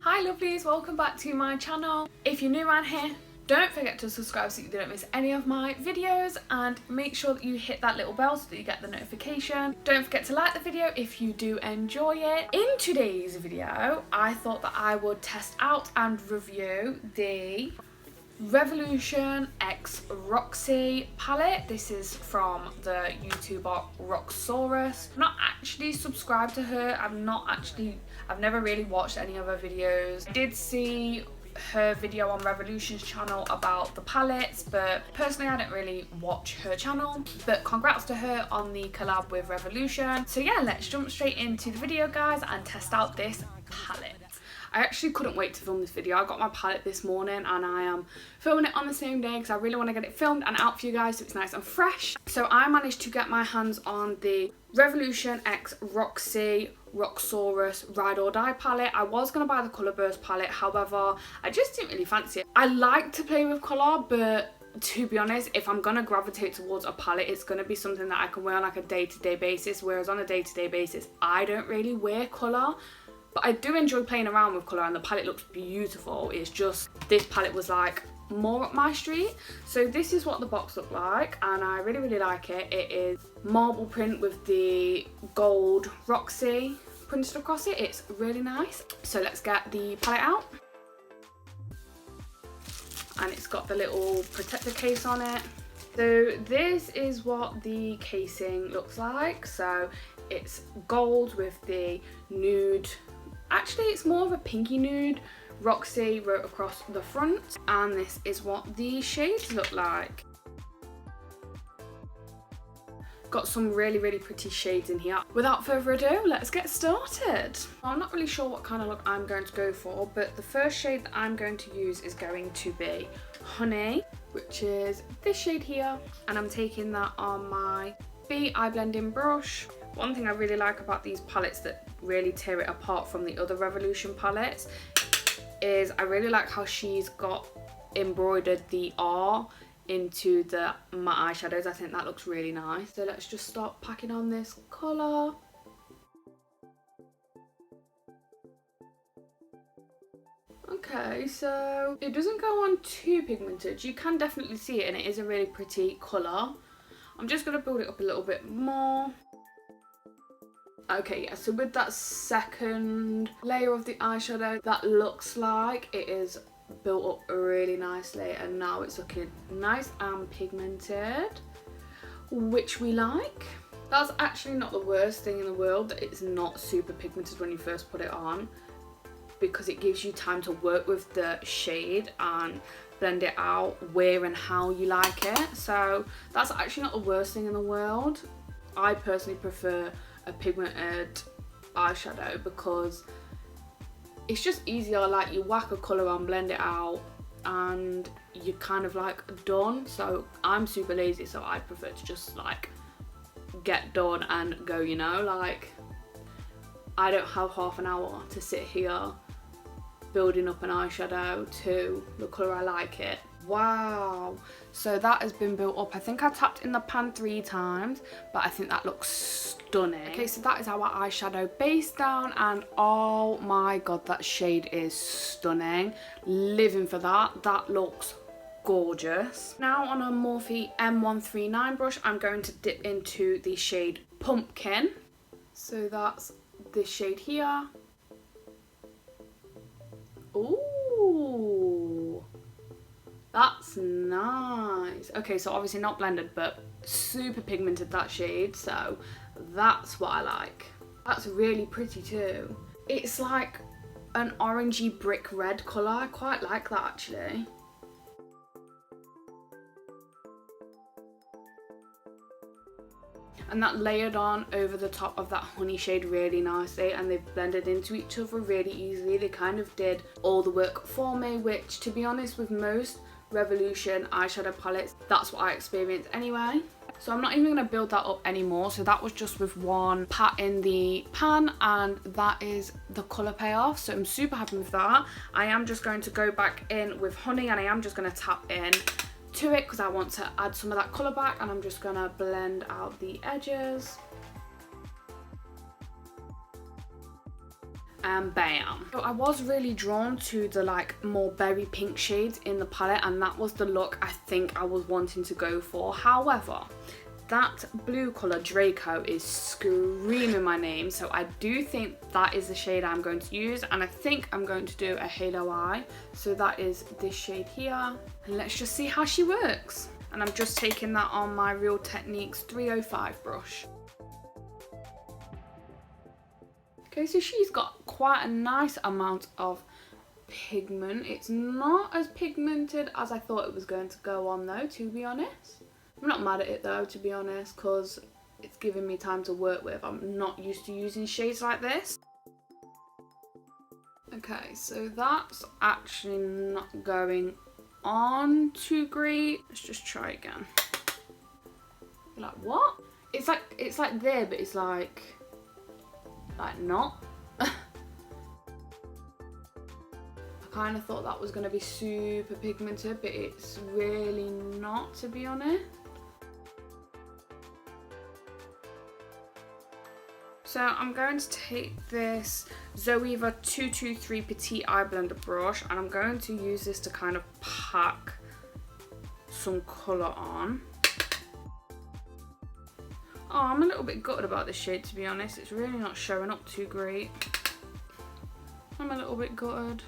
Hi lovelies, welcome back to my channel. If you're new around here, don't forget to subscribe so you don't miss any of my videos, and make sure that you hit that little bell so that you get the notification. Don't forget to like the video if you do enjoy it. In today's video, I thought that I would test out and review the Revolution x Roxi palette. This is from the YouTuber Roxxsaurus. I'm not actually subscribed to her. I've never really watched any of her videos. I did see her video on Revolution's channel about the palettes, but personally I don't really watch her channel. But congrats to her on the collab with Revolution. So yeah, let's jump straight into the video guys and test out this palette. I actually couldn't wait to film this video. I got my palette this morning and I am filming it on the same day because I really want to get it filmed and out for you guys so it's nice and fresh. So I managed to get my hands on the Revolution x Roxi Roxxsaurus Ride or Die palette. I was going to buy the Colour Burst palette, however, I just didn't really fancy it. I like to play with colour, but to be honest, if I'm going to gravitate towards a palette, it's going to be something that I can wear on like a day-to-day basis, whereas on a day-to-day basis, I don't really wear colour. But I do enjoy playing around with colour and the palette looks beautiful. It's just, this palette was like more up my street. So this is what the box looked like and I really, really like it. It is marble print with the gold Roxi printed across it. It's really nice. So let's get the palette out. And it's got the little protector case on it. So this is what the casing looks like. So it's gold with the nude, actually it's more of a pinky nude, Roxi wrote across the front, and this is what the shades look like. Got some really, really pretty shades in here. Without further ado, let's get started. I'm not really sure what kind of look I'm going to go for, but the first shade that I'm going to use is going to be Honey, which is this shade here, and I'm taking that on my B eye blending brush. One thing I really like about these palettes that really tear it apart from the other Revolution palettes is I really like how she's got embroidered the R into my eyeshadows. I think that looks really nice. So let's just start packing on this colour. Okay, so it doesn't go on too pigmented. You can definitely see it and it is a really pretty colour. I'm just going to build it up a little bit more. Okay, yeah, so with that second layer of the eyeshadow, that looks like it is built up really nicely and now it's looking nice and pigmented, which we like. That's actually not the worst thing in the world that it's not super pigmented when you first put it on, because it gives you time to work with the shade and blend it out where and how you like it. So that's actually not the worst thing in the world. I personally prefer a pigmented eyeshadow because it's just easier. Like, you whack a colour on, blend it out, and you're kind of like done. So I'm super lazy, so I prefer to just like get done and go, you know. Like, I don't have half an hour to sit here building up an eyeshadow to the colour I like it. Wow, so that has been built up. I think I tapped in the pan 3 times, but I think that looks stunning. Okay, so that is our eyeshadow base down, and oh my god, that shade is stunning. Living for that. That looks gorgeous. Now on a Morphe M139 brush, I'm going to dip into the shade Pumpkin. So that's this shade here. Ooh, that's nice. Okay, so obviously not blended, but super pigmented, that shade, so that's what I like. That's really pretty too. It's like an orangey brick red colour. I quite like that actually. And that layered on over the top of that honey shade really nicely, and they've blended into each other really easily. They kind of did all the work for me, which, to be honest, with most Revolution eyeshadow palettes, that's what I experience anyway. So I'm not even going to build that up anymore. So that was just with one pat in the pan, and that is the colour payoff. So I'm super happy with that. I am just going to go back in with honey, and I am just going to tap in to it because I want to add some of that colour back, and I'm just going to blend out the edges. And bam. So I was really drawn to the like more berry pink shades in the palette, and that was the look I think I was wanting to go for. However, that blue colour Draco is screaming my name, so I do think that is the shade I'm going to use, and I think I'm going to do a halo eye. So that is this shade here, and let's just see how she works. And I'm just taking that on my Real Techniques 305 brush. Okay, so she's got quite a nice amount of pigment. It's not as pigmented as I thought it was going to go on though, to be honest. I'm not mad at it though, to be honest, because it's giving me time to work with. I'm not used to using shades like this. Okay, so that's actually not going on too great. Let's just try again. You're like, what? It's like there, but it's like not. I kind of thought that was going to be super pigmented, but it's really not, to be honest. So I'm going to take this Zoeva 223 Petite Eye Blender brush, and I'm going to use this to kind of pack some colour on. Oh, I'm a little bit gutted about this shade, to be honest. It's really not showing up too great. I'm a little bit gutted.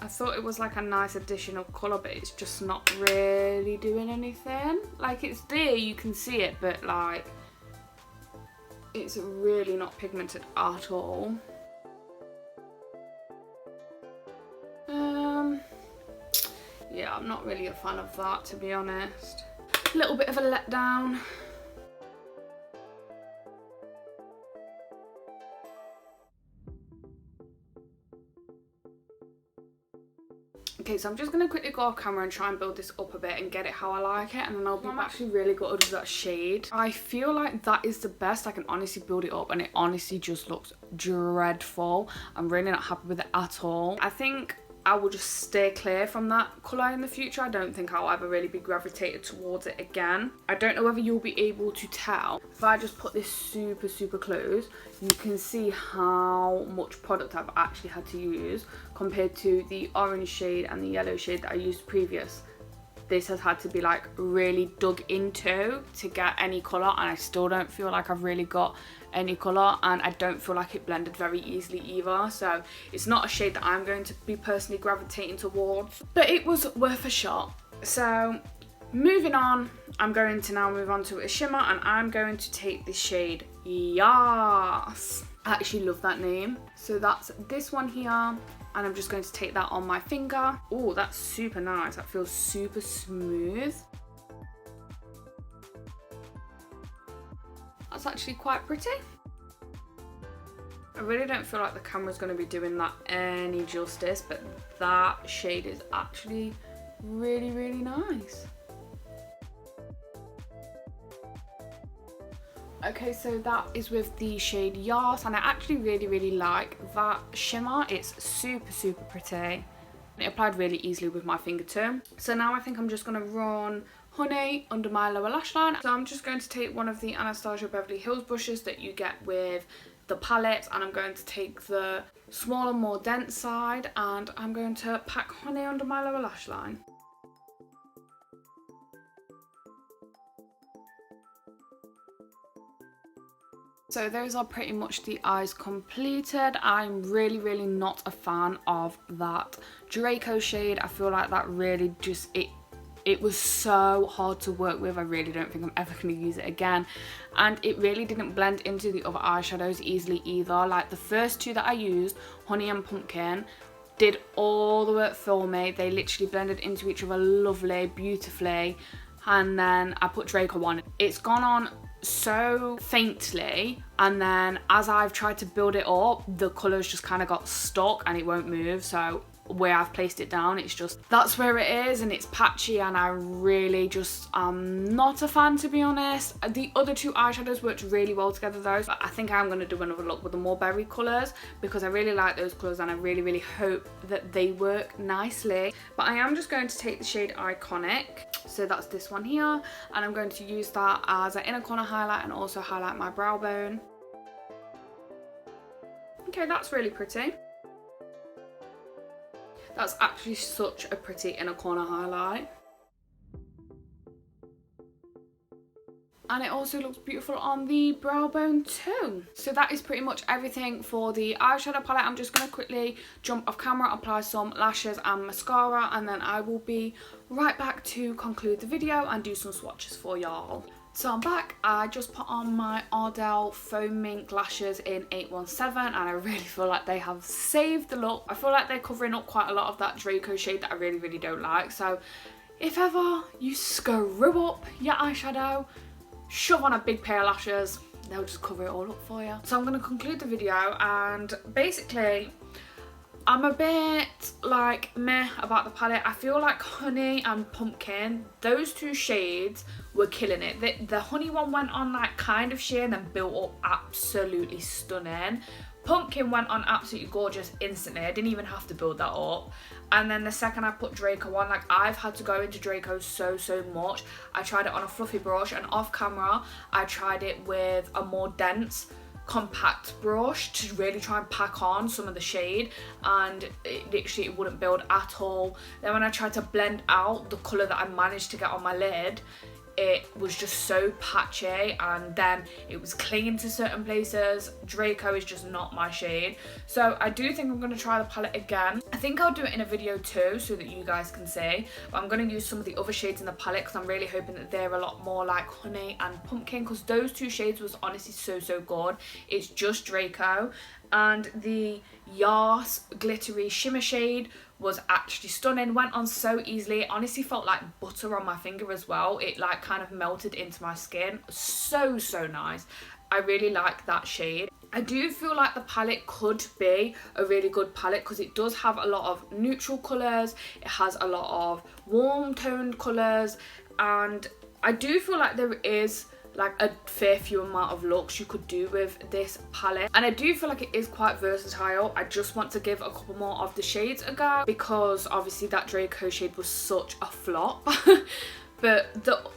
I thought it was like a nice additional colour, but it's just not really doing anything. Like, it's there, you can see it, but like, it's really not pigmented at all. Yeah, I'm not really a fan of that, to be honest. A little bit of a letdown. Okay, so I'm just going to quickly go off camera and try and build this up a bit and get it how I like it, and then I'll be back. I'm actually really gutted with that shade. I feel like that is the best I can honestly build it up, and it honestly just looks dreadful. I'm really not happy with it at all. I think I will just stay clear from that colour in the future. I don't think I'll ever really be gravitated towards it again. I don't know whether you'll be able to tell. If I just put this super close, you can see how much product I've actually had to use compared to the orange shade and the yellow shade that I used previous. This has had to be like really dug into to get any colour, and I still don't feel like I've really got any colour, and I don't feel like it blended very easily either. So it's not a shade that I'm going to be personally gravitating towards, but it was worth a shot. So moving on, I'm going to now move on to a shimmer, and I'm going to take the shade Yas. I actually love that name. So that's this one here, and I'm just going to take that on my finger. Oh, that's super nice. That feels super smooth. That's actually quite pretty. I really don't feel like the camera's going to be doing that any justice, but that shade is actually really nice. Okay, so that is with the shade Yas, and I actually really like that shimmer. It's super pretty. It applied really easily with my finger too. So now I think I'm just going to run honey under my lower lash line. So I'm just going to take one of the Anastasia Beverly Hills brushes that you get with the palette, and I'm going to take the smaller, more dense side, and I'm going to pack honey under my lower lash line. So those are pretty much the eyes completed. I'm really not a fan of that Draco shade. I feel like that really just, it was so hard to work with. I really don't think I'm ever going to use it again. And it really didn't blend into the other eyeshadows easily either. Like the first two that I used, Honey and Pumpkin, did all the work for me. They literally blended into each other lovely, beautifully. And then I put Draco on. It's gone on so faintly, and then as I've tried to build it up, the colours just kind of got stuck and it won't move. So where I've placed it down. It's just, that's where it is, and it's patchy, and I really just am not a fan, to be honest. The other two eyeshadows worked really well together though, but I think I'm going to do another look with the more berry colours because I really like those colours and I really hope that they work nicely. But I am just going to take the shade Iconic, so that's this one here, and I'm going to use that as an inner corner highlight and also highlight my brow bone. Okay, that's really pretty. That's actually such a pretty inner corner highlight. And it also looks beautiful on the brow bone too. So that is pretty much everything for the eyeshadow palette. I'm just going to quickly jump off camera, apply some lashes and mascara, and then I will be right back to conclude the video and do some swatches for y'all. So I'm back. I just put on my Ardell Foam Mink lashes in 817 and I really feel like they have saved the look. I feel like they're covering up quite a lot of that Draco shade that I really don't like. So if ever you screw up your eyeshadow, shove on a big pair of lashes, they'll just cover it all up for you. So I'm going to conclude the video, and basically I'm a bit like meh about the palette. I feel like Honey and Pumpkin, those two shades were killing it. The Honey one went on like kind of sheer and then built up absolutely stunning. Pumpkin went on absolutely gorgeous instantly. I didn't even have to build that up. And then the second I put Draco on, like I've had to go into Draco so much. I tried it on a fluffy brush, and off camera I tried it with a more dense compact brush to really try and pack on some of the shade, and it wouldn't build at all. Then when I tried to blend out the colour that I managed to get on my lid, it was just so patchy, and then it was clinging to certain places. Draco is just not my shade. So I do think I'm going to try the palette again. I think I'll do it in a video too so that you guys can see. But I'm going to use some of the other shades in the palette because I'm really hoping that they're a lot more like Honey and Pumpkin, because those two shades was honestly so good. It's just Draco. And the Yas glittery shimmer shade was actually stunning, went on so easily. Honestly felt like butter on my finger as well. It like kind of melted into my skin. So nice. I really like that shade. I do feel like the palette could be a really good palette because it does have a lot of neutral colours, it has a lot of warm toned colours, and I do feel like there is like a fair few amount of looks you could do with this palette, and I do feel like it is quite versatile. I just want to give a couple more of the shades a go because obviously that Draco shade was such a flop. But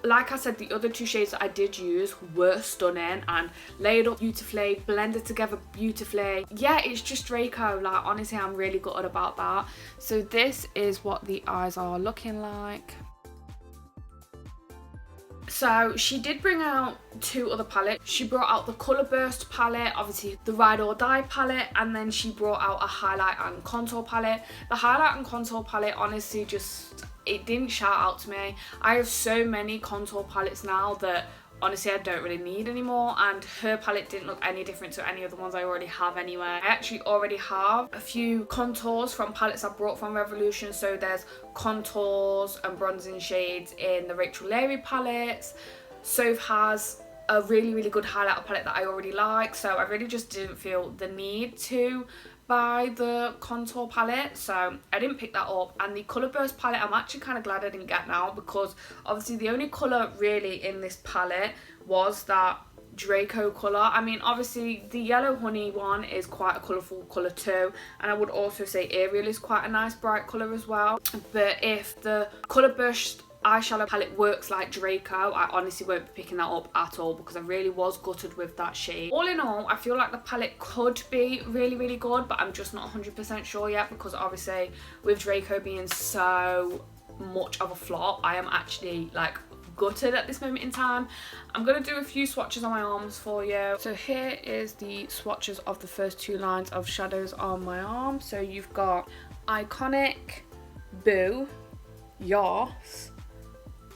like I said, the other two shades that I did use were stunning and layered up beautifully, blended together beautifully. Yeah, it's just Draco. Like honestly, I'm really gutted about that. So this is what the eyes are looking like. So she did bring out two other palettes. She brought out the Colour Burst palette, obviously the Ride or Die palette, and then she brought out a highlight and contour palette. The highlight and contour palette honestly just, it didn't shout out to me. I have so many contour palettes now that honestly I don't really need anymore, and her palette didn't look any different to any of the ones I already have anyway. I actually already have a few contours from palettes I brought from Revolution, so there's contours and bronzing shades in the Rachel Leary palettes. Soph has a really good highlighter palette that I already like, so I really just didn't feel the need to buy the contour palette, so I didn't pick that up. And the Colour Burst palette I'm actually kind of glad I didn't get now, because obviously the only colour really in this palette was that Draco colour. I mean obviously the Yellow Honey one is quite a colourful colour too, and I would also say Ariel is quite a nice bright colour as well. But if the Colour Burst eyeshadow palette works like Draco, I honestly won't be picking that up at all because I really was gutted with that shade. All in all, I feel like the palette could be really good, but I'm just not 100% sure yet, because obviously with Draco being so much of a flop, I am actually like gutted at this moment in time. I'm going to do a few swatches on my arms for you. So here is the swatches of the first two lines of shadows on my arm. So you've got Iconic, Boo, Yas,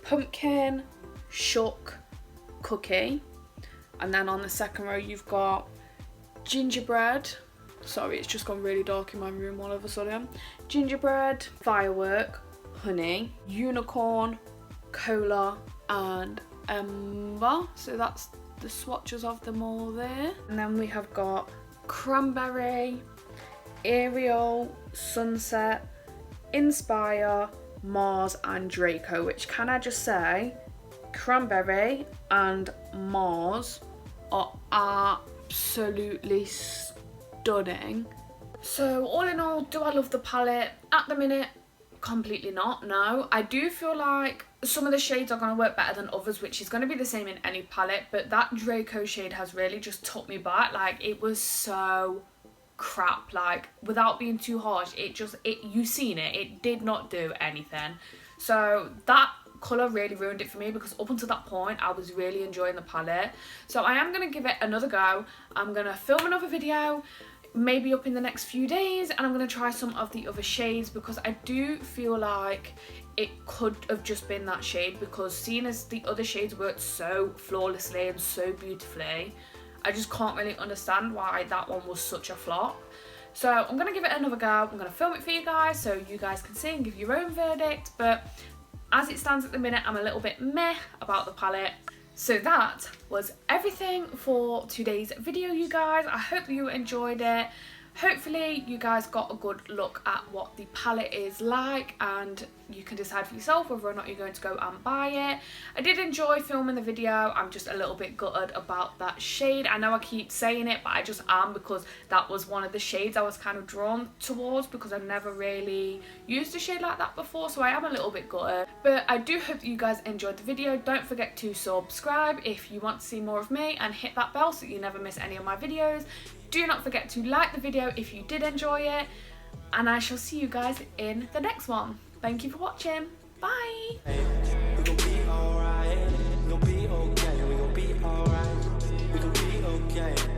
Pumpkin, Shook, Cookie, and then on the second row you've got Gingerbread. Sorry, it's just gone really dark in my room all of a sudden. Gingerbread, Firework, Honey, Unicorn, Cola, and Ember. So that's the swatches of them all there. And then we have got Cranberry, Ariel, Sunset, Inspire, Mars and Draco, which, can I just say, Cranberry and Mars are absolutely stunning. So all in all, do I love the palette? At the minute, completely not, no. I do feel like some of the shades are going to work better than others, which is going to be the same in any palette, but that Draco shade has really just took me back. Like, it was so crap, like, without being too harsh, you seen it, it did not do anything. So that colour really ruined it for me, because up until that point I was really enjoying the palette. So I am going to give it another go. I'm going to film another video maybe up in the next few days, and I'm going to try some of the other shades, because I do feel like it could have just been that shade, because seeing as the other shades worked so flawlessly and so beautifully, I just can't really understand why that one was such a flop. So I'm going to give it another go. I'm going to film it for you guys so you guys can see and give your own verdict, but as it stands at the minute, I'm a little bit meh about the palette. So that was everything for today's video, you guys. I hope you enjoyed it. Hopefully you guys got a good look at what the palette is like, and you can decide for yourself whether or not you're going to go and buy it. I did enjoy filming the video. I'm just a little bit gutted about that shade. I know I keep saying it, but I just am, because that was one of the shades I was kind of drawn towards, because I've never really used a shade like that before, so I am a little bit gutted. But I do hope that you guys enjoyed the video. Don't forget to subscribe if you want to see more of me, and hit that bell so you never miss any of my videos. Do not forget to like the video if you did enjoy it, and I shall see you guys in the next one. Thank you for watching. Bye. We gon' be alright. We gon' be okay. We gon' be alright. We gon' be okay.